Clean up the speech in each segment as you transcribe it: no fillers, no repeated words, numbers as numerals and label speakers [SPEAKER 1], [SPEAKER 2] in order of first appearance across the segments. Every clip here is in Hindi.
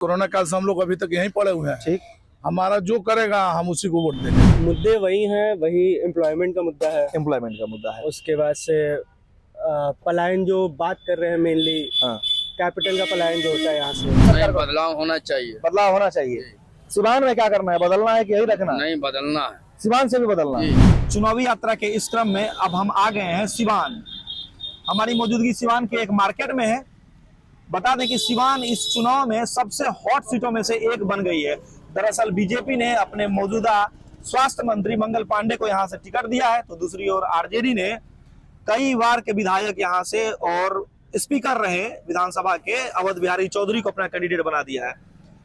[SPEAKER 1] कोरोना काल से हम लोग अभी तक यहीं पड़े हुए हैं।
[SPEAKER 2] ठीक।
[SPEAKER 1] हमारा जो करेगा हम उसी को वोट देंगे।
[SPEAKER 3] मुद्दे वही हैं, वही एम्प्लॉयमेंट का मुद्दा है,
[SPEAKER 2] एम्प्लॉयमेंट का मुद्दा है।
[SPEAKER 3] उसके बाद से पलायन जो बात कर रहे हैं मेनली,
[SPEAKER 2] हाँ।
[SPEAKER 3] कैपिटल का पलायन जो होता है यहाँ से।
[SPEAKER 4] नहीं, बदलाव होना चाहिए।
[SPEAKER 2] बदलाव होना चाहिए। सिवान में क्या करना है, बदलना है कि यही रखना है?
[SPEAKER 4] नहीं, बदलना है।
[SPEAKER 2] सिवान से भी बदलना है। चुनावी यात्रा के इस क्रम में अब हम आ गए हैं सिवान। हमारी मौजूदगी सिवान के एक मार्केट में है। बता दें कि सिवान इस चुनाव में सबसे हॉट सीटों में से एक बन गई है। दरअसल बीजेपी ने अपने मौजूदा स्वास्थ्य मंत्री मंगल पांडे को यहां से टिकट दिया है, तो दूसरी ओर आरजेडी ने कई बार के विधायक यहां से और स्पीकर रहे विधानसभा के अवध बिहारी चौधरी को अपना कैंडिडेट बना दिया है।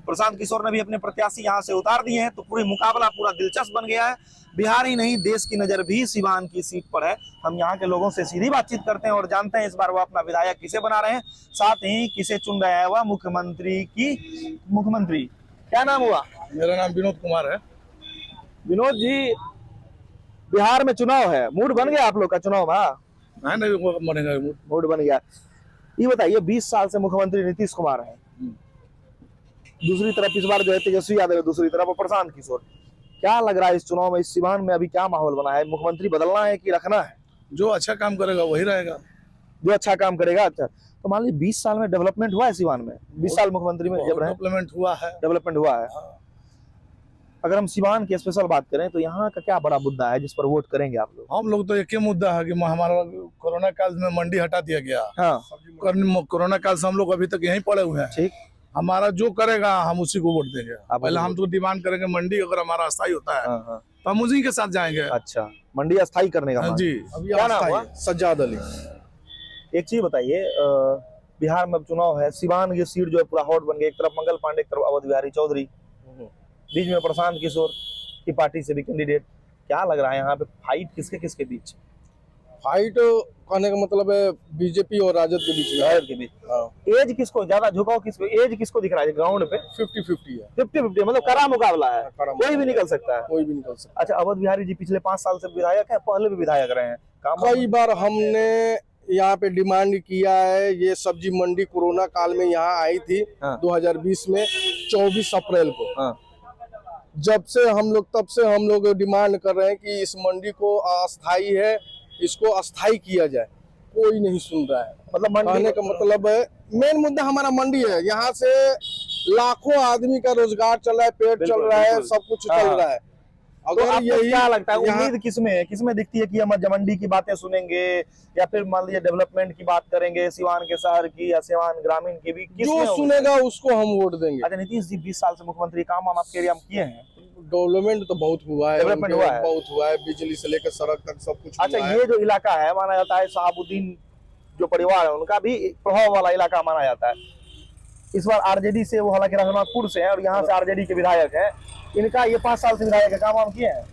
[SPEAKER 2] प्रशांत किशोर ने भी अपने प्रत्याशी यहां से उतार दिए हैं, तो पूरी मुकाबला पूरा दिलचस्प बन गया है। बिहार ही नहीं, देश की नजर भी सिवान की सीट पर है। हम यहाँ के लोगों से सीधी बातचीत करते हैं और जानते हैं इस बार वो अपना विधायक किसे बना रहे हैं, साथ ही किसे चुन रहा है वह मुख्यमंत्री। क्या नाम हुआ?
[SPEAKER 1] मेरा नाम विनोद कुमार है।
[SPEAKER 2] विनोद जी, बिहार में चुनाव है, मूड बन गया आप लोग का चुनाव में?
[SPEAKER 1] नहीं बनेगा
[SPEAKER 2] मूड बन गया। ये बताइए, 20 साल से मुख्यमंत्री नीतीश कुमार है, दूसरी तरफ इस बार जो है तेजस्वी यादव है, दूसरी तरफ प्रशांत किशोर। क्या लग रहा है इस चुनाव में, इस सिवान में अभी क्या माहौल बना है? मुख्यमंत्री बदलना है कि रखना है?
[SPEAKER 1] जो अच्छा काम करेगा वही रहेगा।
[SPEAKER 2] जो अच्छा काम करेगा। अच्छा, तो मान लीजिए 20 साल में डेवलपमेंट हुआ है सिवान में? 20 साल मुख्यमंत्री में जब रहे,
[SPEAKER 1] डेवलपमेंट हुआ है।
[SPEAKER 2] डेवलपमेंट हुआ है। अगर हम सिवान की स्पेशल बात करें तो यहाँ का क्या बड़ा मुद्दा है जिस पर वोट करेंगे आप लोग?
[SPEAKER 1] हम लोग तो एक ही मुद्दा है कि हमारा कोरोना काल में मंडी हटा दिया गया।
[SPEAKER 2] हाँ।
[SPEAKER 1] कोरोना काल से हम लोग अभी तक यहीं पड़े हुए हैं।
[SPEAKER 2] ठीक।
[SPEAKER 1] हमारा जो करेगा हम उसी को वोट देंगे। पहले हम
[SPEAKER 2] वोट
[SPEAKER 1] तो डिमांड करेंगे मंडी अगर हमारा अस्थायी होता है
[SPEAKER 2] हाँ।
[SPEAKER 1] तो हम उसी के साथ जाएंगे।
[SPEAKER 2] अच्छा, मंडी अस्थायी करने का मांग।
[SPEAKER 1] जी।
[SPEAKER 2] क्या नाम हुआ?
[SPEAKER 1] सज्जाद अली।
[SPEAKER 2] एक चीज बताइए, बिहार में चुनाव है, सिवान की सीट जो है पूरा हॉट बन गई। एक तरफ मंगल पांडे, एक तरफ अवध बिहारी चौधरी, बीच में प्रशांत किशोर की पार्टी से भी कैंडिडेट। क्या लग रहा है यहाँ पे फाइट किसके किसके बीच?
[SPEAKER 5] फाइट कहने का मतलब है बीजेपी और राजद के बीच में।
[SPEAKER 2] राजद के बीच। एज किसको ज्यादा झुकाव, किसको एज किसको दिख रहा है ग्राउंड पे?
[SPEAKER 5] 50-50 है।
[SPEAKER 2] 50-50 मतलब कड़ा मुकाबला है, कोई भी निकल सकता है।
[SPEAKER 5] कोई भी निकल सकता
[SPEAKER 2] अच्छा, अवध बिहारी जी पिछले 5 साल से विधायक है, पहले भी विधायक रहे हैं।
[SPEAKER 5] कई बार हमने यहाँ पे डिमांड किया है। ये सब्जी मंडी कोरोना काल में यहाँ आई थी।
[SPEAKER 2] हाँ।
[SPEAKER 5] 2020 में 24 अप्रैल को।
[SPEAKER 2] हाँ।
[SPEAKER 5] तब से हम लोग डिमांड कर रहे हैं कि इस मंडी को अस्थाई है, इसको अस्थाई किया जाए। कोई नहीं सुन रहा है।
[SPEAKER 2] मतलब
[SPEAKER 5] कहने का मतलब है मेन मुद्दा हमारा मंडी है। यहाँ से लाखों आदमी का रोजगार चल रहा है, पेट चल रहा है, सब कुछ चल रहा है।
[SPEAKER 2] अगर तो यही क्या लगता है, उम्मीद किसमें दिखती है कि हम मंडी की बातें सुनेंगे या फिर मान लीजिए डेवलपमेंट की बात करेंगे सिवान के शहर की या सिवान ग्रामीण की भी?
[SPEAKER 5] जो सुनेगा उसको हम वोट देंगे।
[SPEAKER 2] अच्छा, नीतीश जी 20 साल से मुख्यमंत्री, काम आपके एरिया में किए हैं?
[SPEAKER 5] डेवलपमेंट तो बहुत हुआ है,
[SPEAKER 2] डेवलपमेंट हुआ है,
[SPEAKER 5] बहुत हुआ है, बिजली से लेकर सड़क तक सब कुछ।
[SPEAKER 2] अच्छा, ये जो इलाका है माना जाता है शहाबुद्दीन जो परिवार है उनका भी प्रभाव वाला इलाका माना जाता है। इस बार आरजेडी से वो हालांकि रघुनाथपुर से है और यहाँ से आरजेडी के विधायक है। इनका ये 5 साल से विधायक है, काम किए हैं?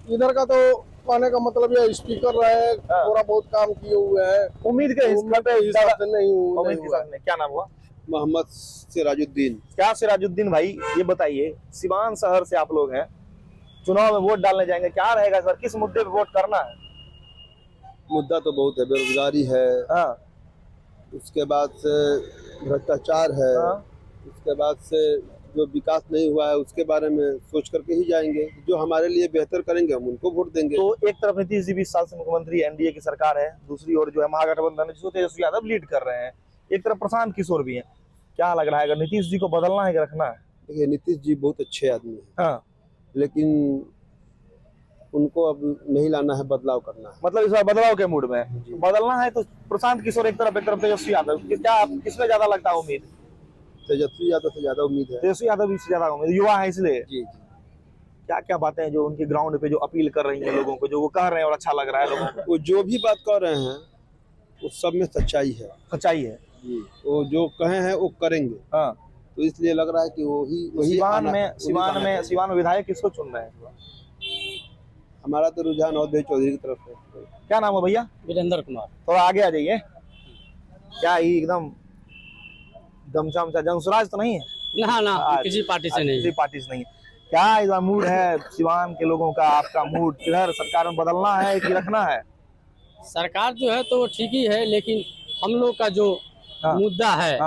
[SPEAKER 5] इधर का तो कहने का मतलब ये स्पीकर रहे, थोड़ा बहुत काम किए हुए हैं।
[SPEAKER 2] उम्मीद के हिसाब से
[SPEAKER 5] नहीं।
[SPEAKER 2] क्या नाम हुआ?
[SPEAKER 5] मोहम्मद सिराजुद्दीन।
[SPEAKER 2] क्या सिराजुद्दीन भाई, ये बताइए, सिवान शहर से आप लोग हैं, चुनाव में वोट डालने जाएंगे, क्या रहेगा सर, किस मुद्दे पे वोट करना है?
[SPEAKER 6] मुद्दा तो बहुत है, बेरोजगारी है।
[SPEAKER 2] हाँ।
[SPEAKER 6] उसके बाद से भ्रष्टाचार है।
[SPEAKER 2] हाँ।
[SPEAKER 6] उसके बाद से जो विकास नहीं हुआ है उसके बारे में सोच करके ही जाएंगे। जो हमारे लिए बेहतर करेंगे हम उनको वोट देंगे।
[SPEAKER 2] तो एक तरफ नीतीश जी 20 साल से मुख्यमंत्री, एनडीए की सरकार है, दूसरी ओर जो है महागठबंधन जिसको तेजस्वी यादव लीड कर रहे हैं, एक तरफ प्रशांत किशोर भी है। क्या लग रहा है, अगर नीतीश जी को बदलना है कि रखना है?
[SPEAKER 6] देखिए, नीतीश जी बहुत अच्छे आदमी हैं।
[SPEAKER 2] हाँ।
[SPEAKER 6] लेकिन उनको अब नहीं लाना है, बदलाव करना है।
[SPEAKER 2] मतलब इस बार बदलाव के मूड में बदलना है, तो प्रशांत किशोर एक तरफ तेजस्वी यादव, क्या किसमें ज्यादा लगता है उम्मीद?
[SPEAKER 6] तेजस्वी यादव से ज्यादा उम्मीद है।
[SPEAKER 2] तेजस्वी यादव इससे ज्यादा उम्मीद, युवा है इसलिए।
[SPEAKER 6] जी।
[SPEAKER 2] क्या क्या बातें हैं जो उनके ग्राउंड पे जो अपील कर रही है लोगों को, जो वो कह रहे हैं और अच्छा लग रहा है लोगों को?
[SPEAKER 6] वो जो भी बात कर रहे हैं वो सब में सच्चाई है।
[SPEAKER 2] सच्चाई है
[SPEAKER 6] जी। वो जो कहे हैं वो करेंगे।
[SPEAKER 2] हाँ।
[SPEAKER 6] तो इसलिए लग रहा है कि वही
[SPEAKER 2] सिवान में विधायक किसको चुन रहे हैं?
[SPEAKER 6] हमारा तो रुझान अवध चौधरी की तरफ है।
[SPEAKER 2] क्या नाम है भैया?
[SPEAKER 3] वीरेंद्र कुमार।
[SPEAKER 2] थोड़ा आगे आ जाइए। क्या ही एकदम दमचम सा जंगसराज तो नहीं है?
[SPEAKER 3] ना, किसी पार्टी से नहीं।
[SPEAKER 2] किसी पार्टी से नहीं है। क्या इधर मूड है सिवान के लोगों का, आपका मूड किधर? सरकार में बदलना है कि रखना है?
[SPEAKER 3] सरकार जो है तो ठीक ही है, लेकिन हम लोग का जो मुद्दा है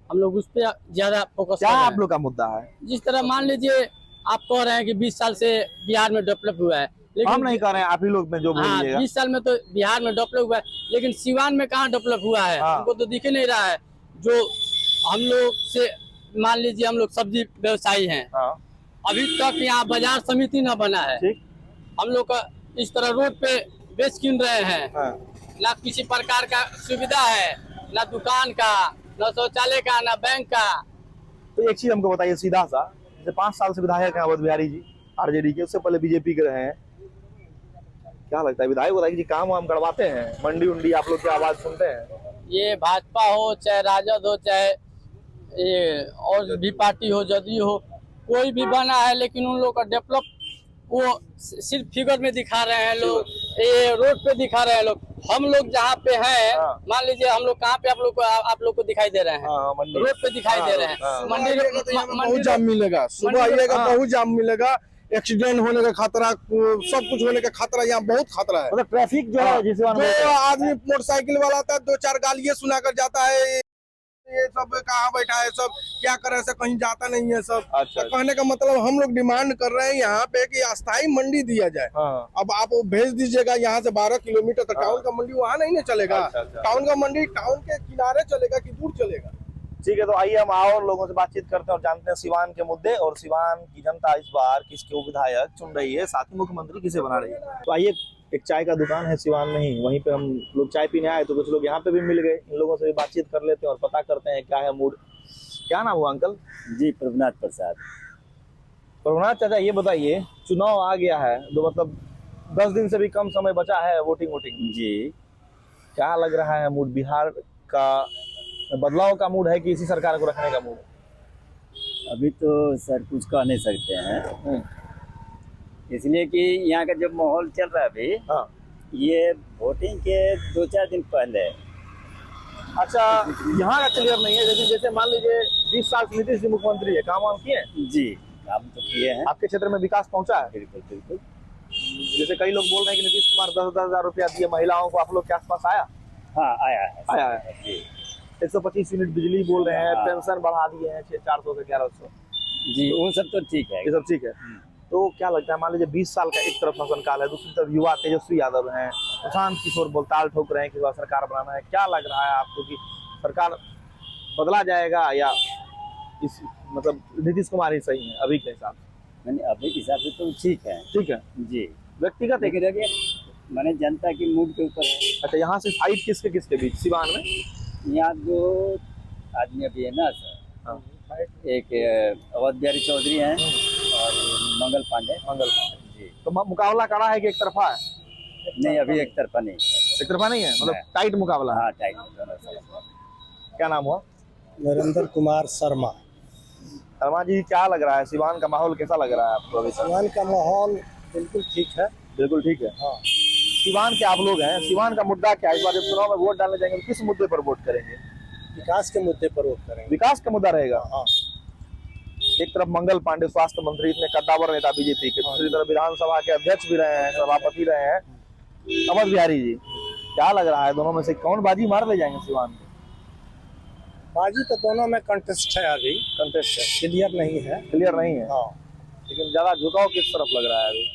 [SPEAKER 7] हम लोग उस पर ज्यादा फोकस
[SPEAKER 2] क्या
[SPEAKER 7] कर रहे
[SPEAKER 2] आप
[SPEAKER 7] हैं।
[SPEAKER 2] लोग का मुद्दा है?
[SPEAKER 7] जिस तरह मान लीजिए आप कह रहे हैं कि 20 साल से बिहार में डेवलप हुआ है,
[SPEAKER 2] हम नहीं कर रहे हैं, आप ही लोग में जो
[SPEAKER 7] हाँ
[SPEAKER 2] बोलिएगा।
[SPEAKER 7] 20 साल में तो बिहार में डेवलप हुआ है, लेकिन सिवान में कहाँ डेवलप हुआ है?
[SPEAKER 2] हाँ।
[SPEAKER 7] हमको तो दिख ही नहीं रहा है। जो हम लोग से मान लीजिए हम लोग सब्जी व्यवसायी हैं,
[SPEAKER 2] हाँ
[SPEAKER 7] अभी तक यहाँ बाजार समिति न बना है।
[SPEAKER 2] ठीक।
[SPEAKER 7] हम लोग का इस तरह रोड पे बेच किन रहे हैं,
[SPEAKER 2] हाँ।
[SPEAKER 7] ना किसी प्रकार का सुविधा है, ना दुकान का, ना शौचालय का, ना बैंक का।
[SPEAKER 2] तो एक चीज हमको बताइए सीधा सा, जैसे 5 साल से विधायक हैं अवध बिहारी जी आरजेडी के, उससे पहले बीजेपी के रहे हैं, क्या लगता है विधायक बताइए जी काम वाम करवाते हैं? मंडी उंडी आप लोग की आवाज सुनते हैं?
[SPEAKER 7] ये भाजपा हो चाहे राजद हो चाहे ये और भी पार्टी हो, जदयू हो, कोई भी बना है, लेकिन उन लोग का डेवलप वो सिर्फ फिगर में दिखा रहे हैं लोग, ये रोड पे दिखा रहे हैं लोग। हम लोग जहाँ पे हैं,
[SPEAKER 2] हाँ।
[SPEAKER 7] मान लीजिए हम लोग कहाँ पे आप लोग को दिखाई दे रहे हैं?
[SPEAKER 2] हाँ, मंडी।
[SPEAKER 7] रोड पे दिखाई दे रहे हैं।
[SPEAKER 2] हाँ।
[SPEAKER 7] मंडी
[SPEAKER 5] बहुत जाम मिलेगा, सुबह आइएगा
[SPEAKER 2] हाँ।
[SPEAKER 5] बहुत जाम मिलेगा, एक्सीडेंट होने का खतरा, सब कुछ होने का खतरा, यहाँ बहुत खतरा है।
[SPEAKER 2] मतलब ट्रैफिक जो है जिसे
[SPEAKER 5] जो आदमी मोटरसाइकिल वाला आता है 2-4 गालियाँ सुना कर जाता है, ये सब कहाँ बैठा है, सब क्या करे, ऐसा कहीं जाता नहीं है सब।
[SPEAKER 2] अच्छा।
[SPEAKER 5] तो कहने का मतलब हम लोग डिमांड कर रहे हैं यहाँ पे कि अस्थाई मंडी दिया जाए।
[SPEAKER 2] हाँ।
[SPEAKER 5] अब आप वो भेज दीजिएगा यहाँ से 12 किलोमीटर तक, टाउन का मंडी वहाँ नहीं ना चलेगा।
[SPEAKER 2] अच्छा, अच्छा।
[SPEAKER 5] टाउन का मंडी टाउन के किनारे चलेगा कि दूर चलेगा?
[SPEAKER 2] ठीक है, तो आइए हम और लोगों से बातचीत करते हैं और जानते हैं सिवान के मुद्दे और सिवान की जनता इस बार किसके विधायक चुन रही है, साथ ही मुख्यमंत्री किसे बना रही है। तो आइए, एक चाय का दुकान है सिवान में ही, वहीं पे हम लोग चाय पीने आए तो कुछ लोग यहाँ पे भी मिल गए, इन लोगों से भी बातचीत कर लेते हैं और पता करते हैं क्या है मूड। क्या नाम हुआ अंकल?
[SPEAKER 8] जी प्रभुनाथ प्रसाद।
[SPEAKER 2] प्रभुनाथ चाचा, ये बताइए चुनाव आ गया है तो मतलब 10 दिन से भी कम समय बचा है वोटिंग
[SPEAKER 8] जी
[SPEAKER 2] क्या लग रहा है मूड? बिहार का बदलाव का मूड है कि इसी सरकार को रखने का मूड?
[SPEAKER 8] अभी तो सर कुछ कह नहीं सकते हैं, इसलिए कि यहाँ का जो माहौल चल रहा है अभी,
[SPEAKER 2] हाँ।
[SPEAKER 8] ये वोटिंग के 2-4 दिन पहले।
[SPEAKER 2] अच्छा, यहाँ का क्लियर नहीं है, लेकिन जैसे मान लीजिए 20 साल से नीतीश जी मुख्यमंत्री है, काम वाम किए हैं?
[SPEAKER 8] जी काम तो किए हैं।
[SPEAKER 2] आपके क्षेत्र में विकास पहुंचा है?
[SPEAKER 8] बिल्कुल बिल्कुल।
[SPEAKER 2] जैसे कई लोग बोल रहे हैं कि नीतीश कुमार 10-10 हजार रुपया दिए महिलाओं को, आप लोग के आसपास आया?
[SPEAKER 8] हाँ आया है।
[SPEAKER 2] आया है।
[SPEAKER 8] जी
[SPEAKER 2] 125 यूनिट बिजली बोल रहे हैं,
[SPEAKER 8] हाँ।
[SPEAKER 2] पेंशन बढ़ा दिए हैं 400 से 1100,
[SPEAKER 8] जी वो सब तो ठीक है।
[SPEAKER 2] ये सब ठीक है। तो क्या लगता है, मान लीजिए 20 साल का एक तरफ शासनकाल है, दूसरी तरफ युवा तेजस्वी यादव हैं, प्रशांत किशोर बोलताल ठोक रहे हैं कि वह सरकार बनाना है, क्या लग रहा है आपको कि सरकार बदला जाएगा या इस मतलब नीतीश कुमार ही सही है अभी के हिसाब से?
[SPEAKER 8] मैंने अभी के हिसाब से तो ठीक है।
[SPEAKER 2] ठीक है
[SPEAKER 8] जी
[SPEAKER 2] व्यक्तिगत एक।
[SPEAKER 8] लेकिन अभी मैंने जनता की मूड के ऊपर है।
[SPEAKER 2] अच्छा, यहाँ से फाइट किसके किसके बीच सिवान में?
[SPEAKER 8] यहाँ 2 आदमी अभी है ना सर,
[SPEAKER 2] हाँ।
[SPEAKER 8] एक अवध बिहारी चौधरी हैं और मंगल पांडे। जी
[SPEAKER 2] तो मुकाबला कड़ा है कि एक तरफा है?
[SPEAKER 8] नहीं अभी एक तरफा नहीं।
[SPEAKER 2] एक तरफा नहीं है, मतलब
[SPEAKER 8] नहीं।
[SPEAKER 2] टाइट मुकाबला है।
[SPEAKER 8] हाँ टाइट दोनों साइड।
[SPEAKER 2] क्या नाम हुआ?
[SPEAKER 3] नरेंद्र कुमार शर्मा।
[SPEAKER 2] शर्मा जी, क्या लग रहा है सिवान का माहौल कैसा लग रहा है आपको अभी?
[SPEAKER 3] सिवान का माहौल बिल्कुल ठीक है।
[SPEAKER 2] बिल्कुल ठीक है।
[SPEAKER 3] हाँ।
[SPEAKER 2] सिवान के आप लोग हैं, सिवान का मुद्दा क्या है? इस बार जब चुनाव में वोट डालने जाएंगे तो किस मुद्दे पर वोट करेंगे?
[SPEAKER 3] विकास के मुद्दे पर वोट करेंगे।
[SPEAKER 2] विकास का मुद्दा रहेगा।
[SPEAKER 3] हाँ।
[SPEAKER 2] एक तरफ मंगल पांडे स्वास्थ्य मंत्री, इतने कद्दावर नेता बीजेपी के, दूसरी तरफ विधानसभा के अध्यक्ष भी रहे हैं, सभापति रहे हैं अवध बिहारी जी। क्या लग रहा है दोनों में से कौन बाजी मार ले जाएंगे सिवान में?
[SPEAKER 3] बाजी तो दोनों में कंटेस्ट है, अभी
[SPEAKER 2] कंटेस्ट है,
[SPEAKER 3] क्लियर नहीं है।
[SPEAKER 2] क्लियर नहीं है।
[SPEAKER 3] हाँ।
[SPEAKER 2] लेकिन ज्यादा झुकाव किस तरफ लग रहा है अभी?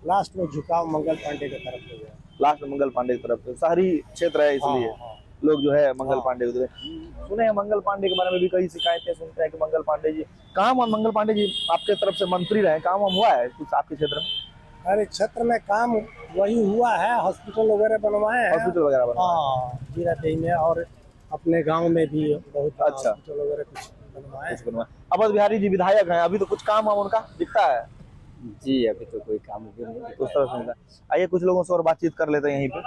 [SPEAKER 3] लास्ट में झुकाव मंगल पांडे की तरफ हो गया।
[SPEAKER 2] लास्ट में मंगल पांडे की तरफ, शहरी क्षेत्र है इसलिए
[SPEAKER 3] हाँ, हाँ।
[SPEAKER 2] लोग जो है मंगल
[SPEAKER 3] हाँ।
[SPEAKER 2] पांडे को सुने हैं। मंगल पांडे के बारे में भी कई शिकायतें सुनते हैं कि मंगल पांडे जी काम, और मंगल पांडे जी आपके तरफ से मंत्री रहे, काम हुआ है कुछ आपके क्षेत्र में?
[SPEAKER 3] अरे क्षेत्र में काम वही हुआ है, हॉस्पिटल वगैरह बनवाए हैं।
[SPEAKER 2] हॉस्पिटल वगैरह बना?
[SPEAKER 3] हाँ, जीरादेई में और अपने गांव में भी बहुत
[SPEAKER 2] अच्छा।
[SPEAKER 3] हॉस्पिटल वगैरह कुछ बनवाए हैं।
[SPEAKER 2] अवध बिहारी जी विधायक हैं, अभी तो कुछ काम वाम उनका दिखता है?
[SPEAKER 8] जी अभी तो कोई काम भी नहीं
[SPEAKER 2] उस तरह से नहीं। आइए कुछ लोगों से और बातचीत कर लेते हैं यहीं पे।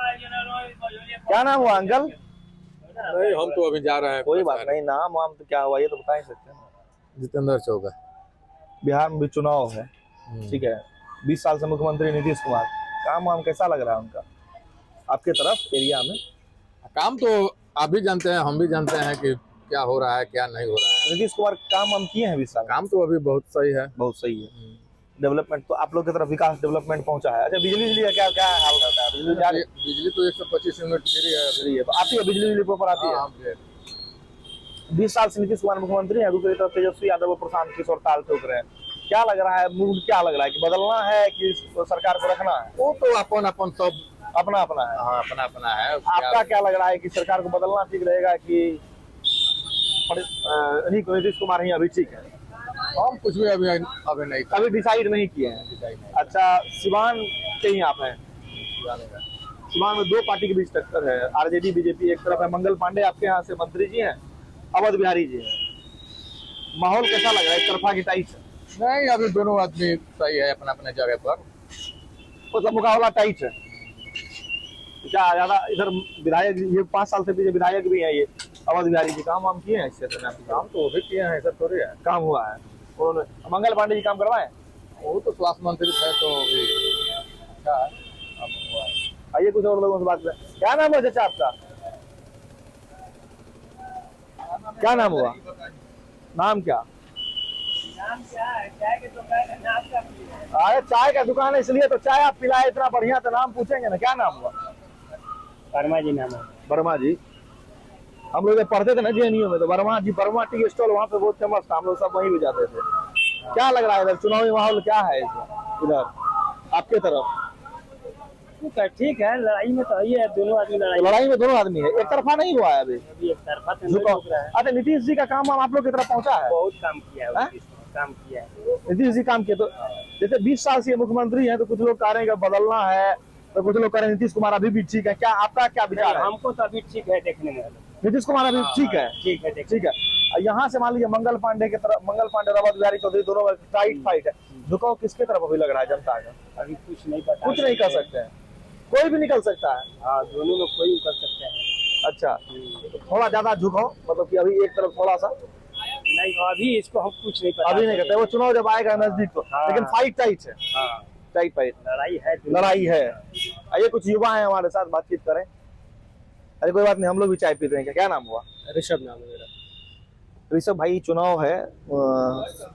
[SPEAKER 2] क्या नाम हुआ अंकल?
[SPEAKER 9] नहीं हम तो अभी जा रहे हैं।
[SPEAKER 2] कोई बात नहीं, नाम वाम तो क्या हुआ ये तो बता ही सकते हैं।
[SPEAKER 9] जितेंद्र चौक है।
[SPEAKER 2] बिहार में भी चुनाव है, ठीक है, 20 साल से मुख्यमंत्री नीतीश कुमार, काम वाम कैसा लग रहा है उनका आपके तरफ एरिया में?
[SPEAKER 9] काम तो आप भी जानते हैं, हम भी जानते हैं कि क्या हो रहा है क्या नहीं हो रहा है।
[SPEAKER 2] नीतीश कुमार काम वाम किए हैं 20 साल?
[SPEAKER 9] काम तो अभी बहुत सही है।
[SPEAKER 2] बहुत सही है। डेवलपमेंट तो आप लोग की तरफ विकास डेवलपमेंट पहुंचा है। अच्छा, बिजली का क्या क्या हाल रहता है? बिजली जा रही
[SPEAKER 9] बिजली तो 125 यूनिट फ्री है।
[SPEAKER 2] है तो आती है बिजली प्रॉपर आती है?
[SPEAKER 9] हाँ,
[SPEAKER 2] 20 साल से नीतीश कुमार मुख्यमंत्री है, दूसरी तरफ तेजस्वी यादव और प्रशांत किशोर ताल ठोक रहे हैं। क्या लग रहा है, मूड क्या लग रहा है कि बदलना है कि सरकार को रखना है?
[SPEAKER 9] वो तो अपन अपन सब
[SPEAKER 2] अपना अपना है।
[SPEAKER 9] हाँ अपना अपना है।
[SPEAKER 2] आपका क्या लग रहा है कि सरकार को बदलना ठीक रहेगा कि नीतीश कुमार ही अभी ठीक है?
[SPEAKER 9] हम कुछ भी अभी अभी नहीं
[SPEAKER 2] अभी डिसाइड नहीं किए हैं। अच्छा, सिवान के ही आप हैं? सिवान में दो पार्टी के बीच टक्कर है, आरजेडी बीजेपी। एक तरफ है मंगल पांडे, आपके यहाँ से मंत्री जी हैं, अवध बिहारी जी हैं। माहौल कैसा लग रहा है? एक तरफा की टाइट है?
[SPEAKER 9] नहीं, अभी दोनों आदमी सही है अपने अपने जगह पर।
[SPEAKER 2] मतलब मुकाबला टाइट है क्या? ज्यादा इधर विधायक, ये 5 साल से पीछे विधायक भी है ये अवध बिहारी जी, काम वाम किए हैं इससे?
[SPEAKER 9] काम तो वो भी किए हैं, ऐसा थोड़ी है।
[SPEAKER 2] काम हुआ है उन्होंने। मंगल पांडे जी काम करवाए?
[SPEAKER 9] वो तो स्वास्थ्य मंत्री थे तो अभी अच्छा है, काम हुआ है।
[SPEAKER 2] आइए कुछ और लोगों से बात करें। क्या नाम है चाचा आपका? क्या नाम हुआ? नाम क्या? अरे चाय का दुकान है इसलिए तो चाय आप पिलाए इतना बढ़िया, तो नाम पूछेंगे ना। क्या नाम हुआ?
[SPEAKER 3] वर्मा जी नाम है।
[SPEAKER 2] वर्मा जी। हम लोग पढ़ते थे ना जेएनयू में, तो वर्मा जी, वर्मा टी स्टॉल वहाँ पे बहुत फेमस था, हम लोग सब वहीं भी जाते थे। क्या लग रहा है इधर चुनावी माहौल क्या है इधर आपके तरफ?
[SPEAKER 3] ठीक है, लड़ाई में तो है, दोनों आदमी
[SPEAKER 2] लड़ाई में दोनों आदमी है, एक तरफा नहीं हुआ है अभी।
[SPEAKER 3] एक तरफा
[SPEAKER 2] अच्छा, नीतीश जी का काम आप लोग की तरफ पहुंचा है?
[SPEAKER 3] बहुत काम किया है, काम किया है
[SPEAKER 2] नीतीश जी काम किया। तो जैसे 20 साल से मुख्यमंत्री हैं, तो कुछ लोग कह रहे हैं कि बदलना है, तो कुछ लोग कह रहे हैं नीतीश कुमार अभी भी ठीक है। क्या आपका क्या विचार है?
[SPEAKER 3] हमको तो अभी ठीक है देखने में।
[SPEAKER 2] नीतीश कुमार अभी ठीक है? ठीक है। यहाँ से मान लीजिए मंगल पांडे की तरफ, मंगल पांडे और अवध बिहारी चौधरी दोनों टाइट फाइट है, झुकाव किसके तरफ अभी लग रहा है जनता का?
[SPEAKER 3] अभी कुछ नहीं पता,
[SPEAKER 2] कुछ नहीं कर सकते हैं, कोई भी निकल सकता है।
[SPEAKER 3] हाँ, दोनों में कोई कर सकते हैं।
[SPEAKER 2] अच्छा, तो थोड़ा ज्यादा झुकाव, मतलब कि अभी एक तरफ थोड़ा सा
[SPEAKER 3] नहीं, अभी इसको हम कुछ नहीं पता,
[SPEAKER 2] अभी नहीं करते। वो चुनाव जब आएगा नजदीक तो, लेकिन फाइट टाइट है।
[SPEAKER 3] हाँ,
[SPEAKER 2] टाइट फाइट, लड़ाई है। आइए कुछ युवा है हमारे साथ, बातचीत करें। अरे कोई बात नहीं, हम लोग भी चाय पी रहे हैं। क्या नाम हुआ?
[SPEAKER 3] ऋषभ नाम है मेरा।
[SPEAKER 2] ऋषभ भाई, चुनाव है,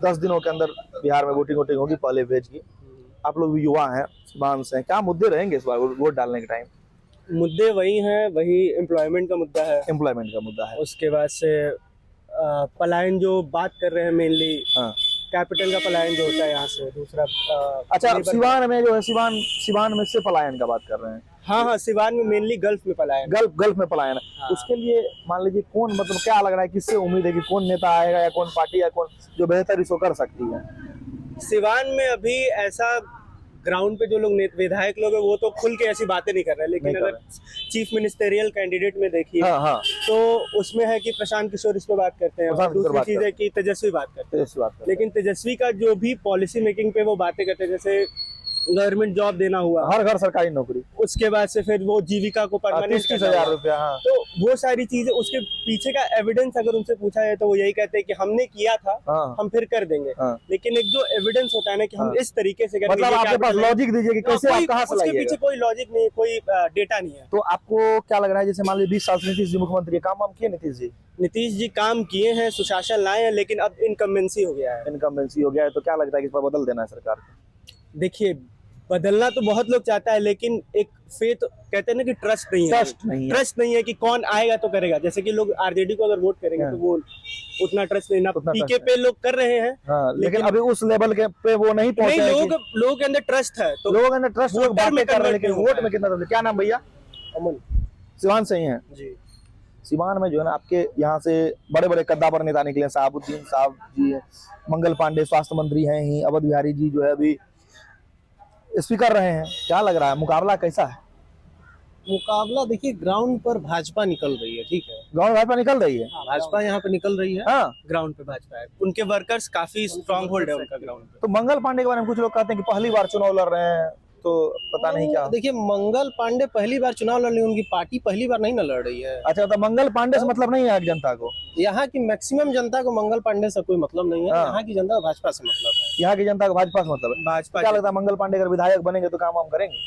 [SPEAKER 2] 10 दिनों के अंदर बिहार में वोटिंग होगी पहले फेज की। आप लोग भी युवा हैं, सिवान से, क्या मुद्दे रहेंगे इस बार वोट डालने के टाइम?
[SPEAKER 3] मुद्दे वही हैं, वही एम्प्लॉयमेंट का मुद्दा है,
[SPEAKER 2] एम्प्लॉयमेंट का मुद्दा है।
[SPEAKER 3] उसके बाद से पलायन जो बात कर रहे हैं मेनली,
[SPEAKER 2] हाँ,
[SPEAKER 3] कैपिटल का पलायन जो होता है यहाँ से। दूसरा
[SPEAKER 2] अच्छा, सिवान में जो है, सिवान में से पलायन का बात कर रहे हैं?
[SPEAKER 3] हाँ, सिवान में मेनली गल्फ में पलायन,
[SPEAKER 2] गल्फ में पलायन।
[SPEAKER 3] हाँ।
[SPEAKER 2] उसके लिए मान लीजिए कौन, मतलब क्या लग रहा है, किससे उम्मीद है कि कौन नेता आएगा या कौन पार्टी या कौन जो बेहतर इसको कर सकती है?
[SPEAKER 3] सिवान में अभी ऐसा ग्राउंड पे जो लोग विधायक लोग हैं वो तो खुल के ऐसी बातें नहीं कर रहे, लेकिन अगर चीफ मिनिस्टेरियल कैंडिडेट में देखिए,
[SPEAKER 2] हाँ,
[SPEAKER 3] तो उसमें है कि प्रशांत किशोर इस पे बात करते हैं, और दूसरी चीज है कि तेजस्वी बात करते हैं। लेकिन तेजस्वी का जो भी पॉलिसी मेकिंग पे वो बातें करते हैं, जैसे गवर्नमेंट जॉब देना हुआ,
[SPEAKER 2] हर घर सरकारी नौकरी,
[SPEAKER 3] उसके बाद से फिर वो जीविका को परमानेंट
[SPEAKER 2] 30,000 रुपया। हाँ।
[SPEAKER 3] तो वो सारी चीजें, उसके पीछे का एविडेंस अगर उनसे पूछा जाए तो वो यही कहते हैं कि हमने किया था,
[SPEAKER 2] हाँ।
[SPEAKER 3] हम फिर कर देंगे।
[SPEAKER 2] हाँ।
[SPEAKER 3] लेकिन एक जो एविडेंस होता है ना कि हम इस तरीके से करेंगे,
[SPEAKER 2] मतलब आपके पास लॉजिक दीजिए कि कैसे आप कहाँ से
[SPEAKER 3] उसके
[SPEAKER 2] लाइएगा?
[SPEAKER 3] पीछे कोई लॉजिक नहीं है, कोई डेटा नहीं है।
[SPEAKER 2] तो आपको क्या लग रहा है, जैसे मान लीजिए 20 साल से नीतीश जी मुख्यमंत्री, काम वाम किए नीतीश जी?
[SPEAKER 3] नीतीश जी काम किए हैं, सुशासन लाए हैं, लेकिन अब इनकम्बेंसी हो गया है।
[SPEAKER 2] इनकम्बेंसी हो गया है, तो क्या लगता है कि इस पर बदल देना है सरकार को?
[SPEAKER 3] देखिए, बदलना तो बहुत लोग चाहता है, लेकिन एक फेथ कहते हैं ना कि ट्रस्ट नहीं है। ट्रस्ट नहीं है कि कौन आएगा तो करेगा। जैसे कि लोग आरजेडी को अगर वोट करेंगे तो वो उतना ट्रस्ट नहीं ना, पीके पे लोग कर रहे हैं।
[SPEAKER 2] हाँ, लेकिन अभी उस लेवल के पे वो नहीं पहुंचे।
[SPEAKER 3] लोगों के अंदर ट्रस्ट है, तो
[SPEAKER 2] लोगों के अंदर ट्रस्ट, लोग बातें कर रहे हैं, लेकिन वोट में कितना? क्या नाम भैया?
[SPEAKER 3] अमन।
[SPEAKER 2] सिवान से ही हैं
[SPEAKER 3] जी।
[SPEAKER 2] सिवान में जो है ना, आपके यहाँ से बड़े बड़े कद्दावर नेता निकले, साहबुद्दीन साहब जी है, मंगल पांडे स्वास्थ्य मंत्री हैं ही, अवध बिहारी जी जो है अभी स्पीकर रहे हैं। क्या लग रहा है, मुकाबला कैसा है?
[SPEAKER 10] मुकाबला देखिए, ग्राउंड पर भाजपा निकल रही है। ठीक है,
[SPEAKER 2] ग्राउंड भाजपा निकल रही है।
[SPEAKER 10] भाजपा यहाँ पे निकल रही है।
[SPEAKER 2] हाँ,
[SPEAKER 3] ग्राउंड पे भाजपा है, उनके वर्कर्स काफी स्ट्रांग होल्ड है उनका ग्राउंड पे।
[SPEAKER 2] तो मंगल पांडे के बारे में कुछ लोग कहते हैं कि पहली बार चुनाव लड़ रहे हैं, तो पता नहीं क्या।
[SPEAKER 10] देखिए, मंगल पांडे पहली बार चुनाव लड़ रही है, उनकी पार्टी पहली बार नहीं न लड़ रही है।
[SPEAKER 2] अच्छा, तो मंगल पांडे से मतलब नहीं है जनता को?
[SPEAKER 10] यहाँ की मैक्सिमम जनता को मंगल पांडे से कोई मतलब नहीं है। यहाँ की जनता को भाजपा से मतलब है।
[SPEAKER 2] यहाँ की जनता को भाजपा से मतलब है।
[SPEAKER 3] भाजपा
[SPEAKER 2] क्या लगता है, मंगल पांडे अगर विधायक बनेंगे तो काम वाम करेंगे?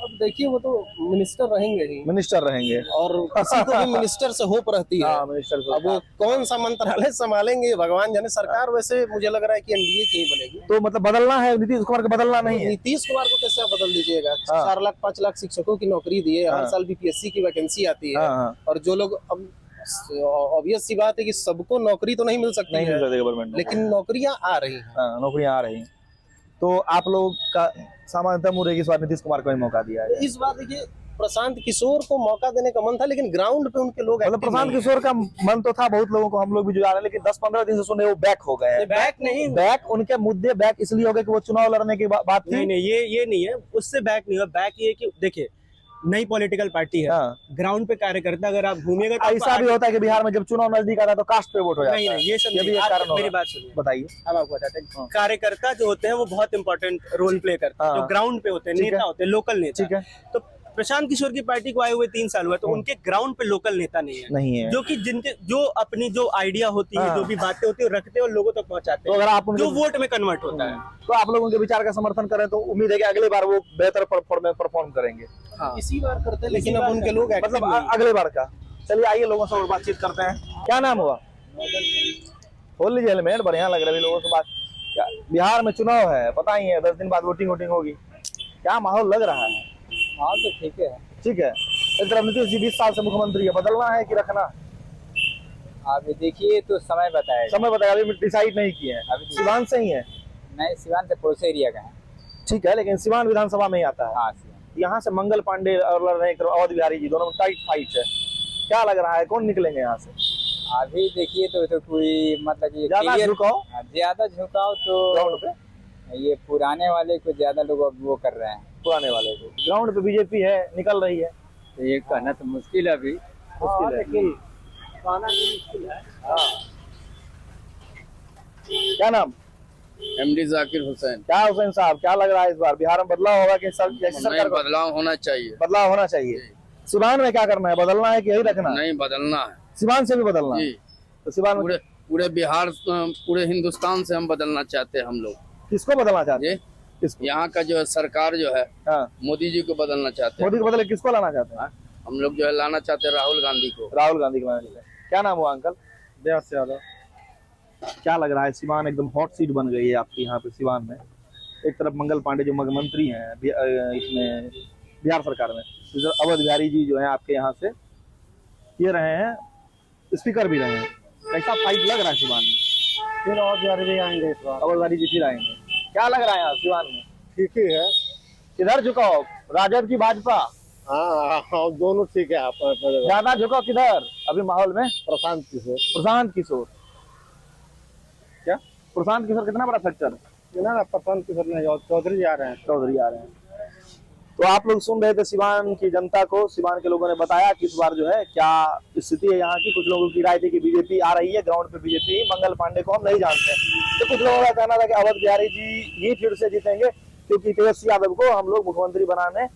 [SPEAKER 10] अब देखिए, वो तो मिनिस्टर रहेंगे ही,
[SPEAKER 2] मिनिस्टर रहेंगे,
[SPEAKER 10] और किसी को भी मिनिस्टर से होप रहती है।
[SPEAKER 2] हाँ, मिनिस्टर को।
[SPEAKER 10] अब वो कौन सा मंत्रालय संभालेंगे भगवान जाने। सरकार वैसे मुझे लग रहा है कि एनडीए की ही बनेगी।
[SPEAKER 2] तो मतलब बदलना है, नीतीश कुमार को बदलना नहीं है?
[SPEAKER 10] नीतीश कुमार को कैसे बदल दीजिएगा? 4 लाख 5 लाख शिक्षकों की नौकरी दी है, हर साल बीपीएससी की वैकेंसी आती है, और जो लोग अब ऑब्वियस सी बात है कि सबको नौकरी तो नहीं मिल सकती
[SPEAKER 2] नहीं
[SPEAKER 10] है,
[SPEAKER 2] मिल सकते गवर्नमेंट,
[SPEAKER 10] लेकिन नौकरियां आ रही हैं।
[SPEAKER 2] हाँ, नौकरियां आ रही हैं। तो आप लोग का सामान्यतः मुझे इस बार नीतीश कुमार को ही मौका दिया है।
[SPEAKER 10] इस बार देखिए प्रशांत किशोर को मौका देने का मन था, लेकिन ग्राउंड पे उनके लोग
[SPEAKER 2] मतलब
[SPEAKER 10] active
[SPEAKER 2] प्रशांत
[SPEAKER 10] नहीं हैं।
[SPEAKER 2] किशोर का मन तो था बहुत लोगों को, हम लोग भी जुड़ा रहे हैं, लेकिन 10-15 दिन से सुने वो बैक हो गए हैं।
[SPEAKER 10] बैक नहीं,
[SPEAKER 2] बैक उनके मुद्दे बैक इसलिए हो गए कि वो चुनाव लड़ने की बात थी।
[SPEAKER 3] नहीं ये नहीं है, उससे बैक नहीं हुआ। बैक ये कि देखिए नई पॉलिटिकल पार्टी है,
[SPEAKER 2] हाँ।
[SPEAKER 3] ग्राउंड पे कार्यकर्ता अगर आप घूमिएगा तो
[SPEAKER 2] ऐसा भी होता है कि बिहार में जब चुनाव नजदीक आता है तो कास्ट पे वोट हो जाता है।
[SPEAKER 3] नहीं ये सब
[SPEAKER 2] ये भी एक
[SPEAKER 3] आप
[SPEAKER 2] कारण
[SPEAKER 3] मेरी
[SPEAKER 2] होगा।
[SPEAKER 3] बात सुनिए,
[SPEAKER 2] बताइए।
[SPEAKER 3] हम आपको बताते हैं। कार्यकर्ता जो होते हैं वो बहुत इंपॉर्टेंट रोल प्ले करते हैं,
[SPEAKER 2] हाँ।
[SPEAKER 3] जो ग्राउंड पे होते हैं,
[SPEAKER 2] ठीक है।
[SPEAKER 3] नेता होते हैं, लोकल नेता।
[SPEAKER 2] ठीक है।
[SPEAKER 3] तो प्रशांत किशोर की पार्टी को आए हुए 3 साल हुआ, तो उनके ग्राउंड पे लोकल नेता नहीं है,
[SPEAKER 2] नहीं है।
[SPEAKER 3] जो कि जिनके जो अपनी जो आइडिया होती है,
[SPEAKER 2] हाँ।
[SPEAKER 3] जो भी बातें होती है वो रखते हैं और लोगों तक पहुंचाते
[SPEAKER 2] तो
[SPEAKER 3] हैं,
[SPEAKER 2] अगर आप उनके
[SPEAKER 3] जो वोट में कन्वर्ट होता है।
[SPEAKER 2] तो आप लोग उनके विचार का समर्थन करें तो उम्मीद है कि अगली बार वो बेहतर परफॉर्म करेंगे।
[SPEAKER 10] इसी बार करते हैं, लेकिन अब उनके लोग active
[SPEAKER 2] मतलब
[SPEAKER 10] नहीं हैं।
[SPEAKER 2] अगले बार का। चलिए आइए लोगों से और बातचीत करते हैं। क्या नाम हुआ? खोल लीजिए हेलमेट, बढ़िया लग रहा है लोगों से बात। क्या बिहार में चुनाव है, पता ही है, 10 दिन बाद वोटिंग होगी। क्या माहौल लग रहा है?
[SPEAKER 8] माहौल तो ठीक है।
[SPEAKER 2] ठीक है। एक तरफ नीतीश जी 20 साल से मुख्यमंत्री है, बदलना है कि रखना?
[SPEAKER 8] अभी देखिए तो समय बताएगा।
[SPEAKER 2] समय बताया, अभी डिसाइड नहीं किए हैं।
[SPEAKER 8] अभी
[SPEAKER 2] सिवान से ही है?
[SPEAKER 8] नहीं, सिवान से पड़ोसी एरिया का है।
[SPEAKER 2] ठीक है, लेकिन सिवान विधानसभा में ही आता है।
[SPEAKER 8] हाँ,
[SPEAKER 2] यहाँ से मंगल पांडे और लड़ रहे हैं अवध बिहारी जी, दोनों में टाइट फाइट है। क्या लग रहा है कौन निकलेंगे यहाँ से?
[SPEAKER 8] अभी देखिए तो कोई मतलब ये
[SPEAKER 2] ज्यादा
[SPEAKER 8] clear-
[SPEAKER 2] झुकाव
[SPEAKER 8] हाँ, ज्यादा झुकाव तो
[SPEAKER 2] ग्राउंड पे,
[SPEAKER 8] ये पुराने वाले को ज्यादा लोग अब वो कर रहे हैं।
[SPEAKER 2] पुराने वाले को। ग्राउंड पे बीजेपी है, निकल रही है।
[SPEAKER 8] तो ये कहना तो मुश्किल है अभी।
[SPEAKER 2] मुश्किल है। हाँ। क्या नाम?
[SPEAKER 4] एमडी जाकिर हुसैन।
[SPEAKER 2] क्या हुसैन साहब, क्या लग रहा है इस बार बिहार में बदलाव होगा कि कैसी
[SPEAKER 4] नहीं,
[SPEAKER 2] सरकार को
[SPEAKER 4] बदलाव होना चाहिए।
[SPEAKER 2] बदलाव होना चाहिए? सिवान में क्या करना है, बदलना है कि यही रखना है?
[SPEAKER 4] नहीं, बदलना है
[SPEAKER 2] सिवान से भी बदलना है?
[SPEAKER 4] जी।
[SPEAKER 2] तो सिवान में
[SPEAKER 4] पूरे बिहार, पूरे हिंदुस्तान से हम बदलना चाहते हैं। हम लोग
[SPEAKER 2] किसको बदलना चाहते हैं? किसको?
[SPEAKER 4] यहाँ का जो है सरकार जो है,
[SPEAKER 2] हाँ।
[SPEAKER 4] मोदी जी को बदलना चाहते हैं।
[SPEAKER 2] मोदी को बदले किसको लाना चाहते हैं?
[SPEAKER 4] हम लोग जो है लाना चाहते हैं राहुल गांधी को।
[SPEAKER 2] राहुल गांधी को लाना चाहते हैं। क्या नाम हुआ अंकल? व्यास यादव। क्या लग रहा है, सिवान एकदम हॉट सीट बन गई है आपकी यहाँ पे सिवान में। एक तरफ मंगल पांडे जो मुख्यमंत्री हैं इसमें बिहार सरकार में, इधर अवध बिहारी जी जो है आपके यहाँ से ये रहे हैं, स्पीकर भी रहे हैं। कैसा फाइट लग रहा है सिवान में?
[SPEAKER 3] फिर और बिहारी भी आएंगे इस बार।
[SPEAKER 2] अवध बिहारी जी फिर आएंगे। क्या लग रहा है यहाँ सिवान में?
[SPEAKER 5] ठीक ही है।
[SPEAKER 2] किधर झुकाव, राजद की भाजपा?
[SPEAKER 5] हाँ, दोनों ठीक है।
[SPEAKER 2] ज्यादा झुकाव किधर अभी माहौल में?
[SPEAKER 5] प्रशांत किशोर।
[SPEAKER 2] प्रशांत किशोर। क्या प्रशांत किशोर कितना बड़ा फैक्टर?
[SPEAKER 5] ना प्रशांत किशोर नहीं, चौधरी आ रहे हैं।
[SPEAKER 2] चौधरी आ रहे हैं। तो आप लोग सुन रहे थे सिवान की जनता को, सिवान के लोगों ने बताया कि इस बार जो है क्या स्थिति है यहाँ की। कुछ लोगों की राय थी कि बीजेपी आ रही है, ग्राउंड पे बीजेपी, मंगल पांडे को हम नहीं जानते। तो कुछ लोगों का कहना था कि अवध बिहारी जी ही फिर से जीतेंगे, क्योंकि तेजस्वी यादव को हम लोग मुख्यमंत्री बनाने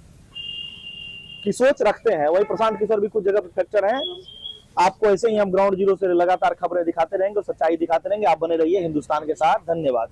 [SPEAKER 2] की सोच रखते हैं। वही प्रशांत किशोर भी कुछ जगह पे फैक्टर हैं। आपको ऐसे ही हम ग्राउंड जीरो से लगातार खबरें दिखाते रहेंगे और सच्चाई दिखाते रहेंगे। आप बने रहिए हिंदुस्तान के साथ। धन्यवाद।